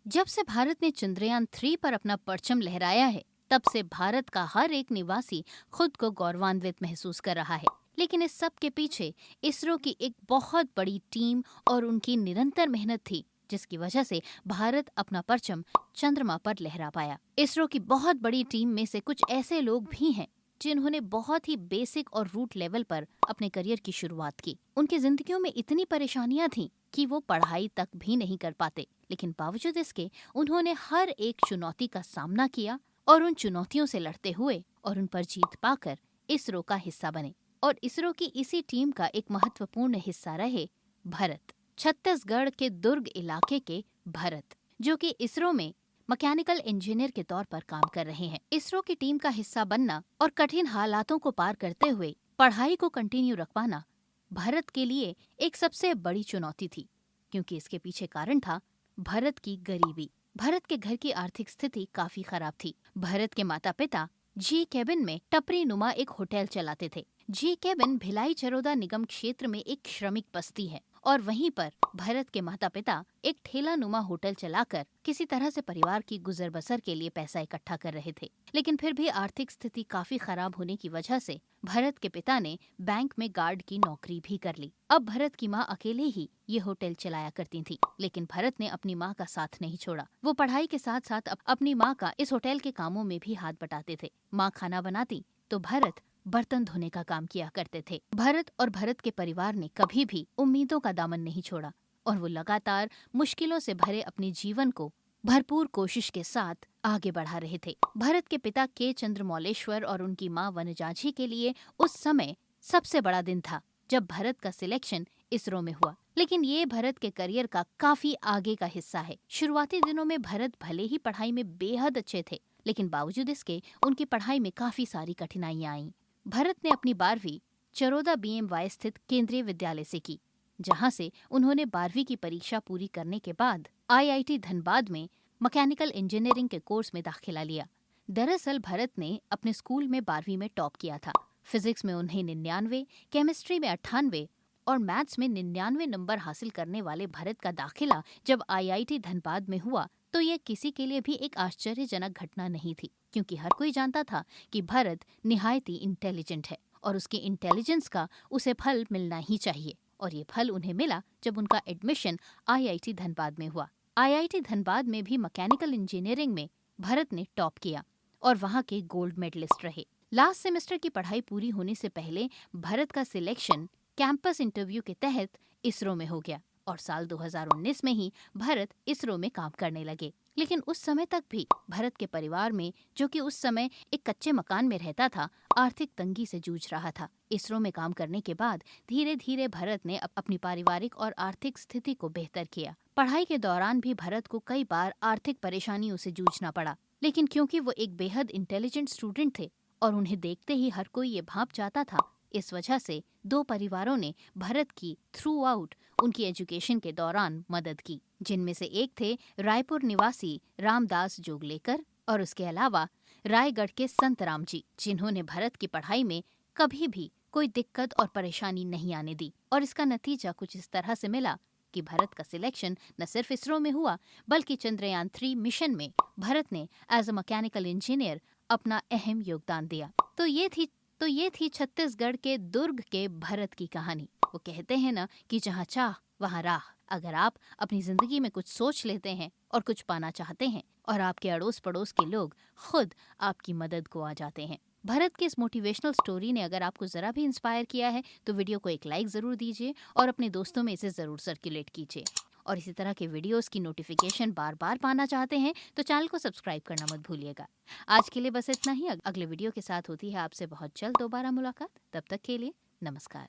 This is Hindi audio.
जब से भारत ने चंद्रयान 3 पर अपना परचम लहराया है, तब से भारत का हर एक निवासी खुद को गौरवान्वित महसूस कर रहा है। लेकिन इस सब के पीछे इसरो की एक बहुत बड़ी टीम और उनकी निरंतर मेहनत थी, जिसकी वजह से भारत अपना परचम चंद्रमा पर लहरा पाया। इसरो की बहुत बड़ी टीम में से कुछ ऐसे लोग भी हैं जिन्होंने बहुत ही बेसिक और रूट लेवल पर अपने करियर की शुरुआत की। उनकी जिंदगियों में इतनी परेशानियां थीं कि वो पढ़ाई तक भी नहीं कर पाते, लेकिन बावजूद इसके उन्होंने हर एक चुनौती का सामना किया और उन चुनौतियों से लड़ते हुए और उन पर जीत पाकर इसरो का हिस्सा बने। और इसरो की इसी टीम का एक महत्वपूर्ण हिस्सा रहे भरत, छत्तीसगढ़ के दुर्ग इलाके के भरत, जो कि इसरो में मैकेनिकल इंजीनियर के तौर पर काम कर रहे हैं। इसरो की टीम का हिस्सा बनना और कठिन हालातों को पार करते हुए पढ़ाई को कंटिन्यू रख पाना भारत के लिए एक सबसे बड़ी चुनौती थी, क्योंकि इसके पीछे कारण था भरत की गरीबी। भरत के घर की आर्थिक स्थिति काफी खराब थी। भरत के माता पिता जी केबिन में टपरी नुमा एक होटल चलाते थे। जी केबिन भिलाई चरोदा निगम क्षेत्र में एक श्रमिक बस्ती है और वहीं पर भरत के माता पिता एक ठेला नुमा होटल चलाकर किसी तरह से परिवार की गुजर बसर के लिए पैसा इकट्ठा कर रहे थे। लेकिन फिर भी आर्थिक स्थिति काफी खराब होने की वजह से भरत के पिता ने बैंक में गार्ड की नौकरी भी कर ली। अब भरत की माँ अकेले ही ये होटल चलाया करती थी, लेकिन भरत ने अपनी माँ का साथ नहीं छोड़ा। वो पढ़ाई के साथ साथ अपनी माँ का इस होटल के कामों में भी हाथ बटाते थे। माँ खाना बनाती तो भरत बर्तन धोने का काम किया करते थे। भरत और भरत के परिवार ने कभी भी उम्मीदों का दामन नहीं छोड़ा और वो लगातार मुश्किलों से भरे अपने जीवन को भरपूर कोशिश के साथ आगे बढ़ा रहे थे। भरत के पिता के चंद्रमौलेश्वर और उनकी माँ वनजाजी के लिए उस समय सबसे बड़ा दिन था जब भरत का सिलेक्शन इसरो में हुआ। लेकिन ये भरत के करियर का काफी आगे का हिस्सा है। शुरुआती दिनों में भरत भले ही पढ़ाई में बेहद अच्छे थे, लेकिन बावजूद इसके उनकी पढ़ाई में काफी सारी कठिनाइयां आईं। भरत ने अपनी 12वीं चरोदा BMY स्थित केंद्रीय विद्यालय से की, जहां से उन्होंने 12वीं की परीक्षा पूरी करने के बाद IIT धनबाद में मैकेनिकल इंजीनियरिंग के कोर्स में दाखिला लिया। दरअसल भरत ने अपने स्कूल में 12वीं में टॉप किया था। फिजिक्स में उन्हें 99, केमिस्ट्री में 98 और मैथ्स में 99 नंबर हासिल करने वाले भरत का दाखिला जब IIT धनबाद में हुआ तो ये किसी के लिए भी एक आश्चर्यजनक घटना नहीं थी, क्योंकि हर कोई जानता था कि भरत निहायत ही इंटेलिजेंट है और उसकी इंटेलिजेंस का उसे फल मिलना ही चाहिए। और ये फल उन्हें मिला जब उनका एडमिशन IIT धनबाद में हुआ। IIT धनबाद में भी मैकेनिकल इंजीनियरिंग में भरत ने टॉप किया और वहाँ के गोल्ड मेडलिस्ट रहे। लास्ट सेमेस्टर की पढ़ाई पूरी होने से पहले भरत का सिलेक्शन कैंपस इंटरव्यू के तहत इसरो में हो गया और साल 2019 में ही भरत इसरो में काम करने लगे। लेकिन उस समय तक भी भरत के परिवार में, जो कि उस समय एक कच्चे मकान में रहता था, आर्थिक तंगी से जूझ रहा था। इसरो में काम करने के बाद धीरे धीरे भरत ने अपनी पारिवारिक और आर्थिक स्थिति को बेहतर किया। पढ़ाई के दौरान भी भरत को कई बार आर्थिक परेशानियों से जूझना पड़ा, लेकिन क्योंकि वो एक बेहद इंटेलिजेंट स्टूडेंट थे और उन्हें देखते ही हर कोई ये भांप जाता था, इस वजह से दो परिवारों ने भरत की थ्रू आउट उनकी एजुकेशन के दौरान मदद की, जिनमें से एक थे रायपुर निवासी रामदास जोगलेकर और उसके अलावा रायगढ़ के संत राम जी, जिन्होंने भरत की पढ़ाई में कभी भी कोई दिक्कत और परेशानी नहीं आने दी। और इसका नतीजा कुछ इस तरह से मिला कि भरत का सिलेक्शन न सिर्फ इसरो में हुआ, बल्कि चंद्रयान 3 मिशन में भरत ने एज अ मैकेनिकल इंजीनियर अपना अहम योगदान दिया। तो ये थी छत्तीसगढ़ के दुर्ग के भरत की कहानी। वो कहते हैं ना कि जहाँ चाह वहाँ राह। अगर आप अपनी जिंदगी में कुछ सोच लेते हैं और कुछ पाना चाहते हैं और आपके अड़ोस पड़ोस के लोग खुद आपकी मदद को आ जाते हैं। भरत की इस मोटिवेशनल स्टोरी ने अगर आपको जरा भी इंस्पायर किया है तो वीडियो को एक लाइक जरूर दीजिए और अपने दोस्तों में इसे जरूर सर्कुलेट कीजिए। और इसी तरह के वीडियोस की नोटिफिकेशन बार बार पाना चाहते हैं तो चैनल को सब्सक्राइब करना मत भूलिएगा। आज के लिए बस इतना ही। अगले वीडियो के साथ होती है आपसे बहुत जल्द दोबारा मुलाकात। तब तक के लिए नमस्कार।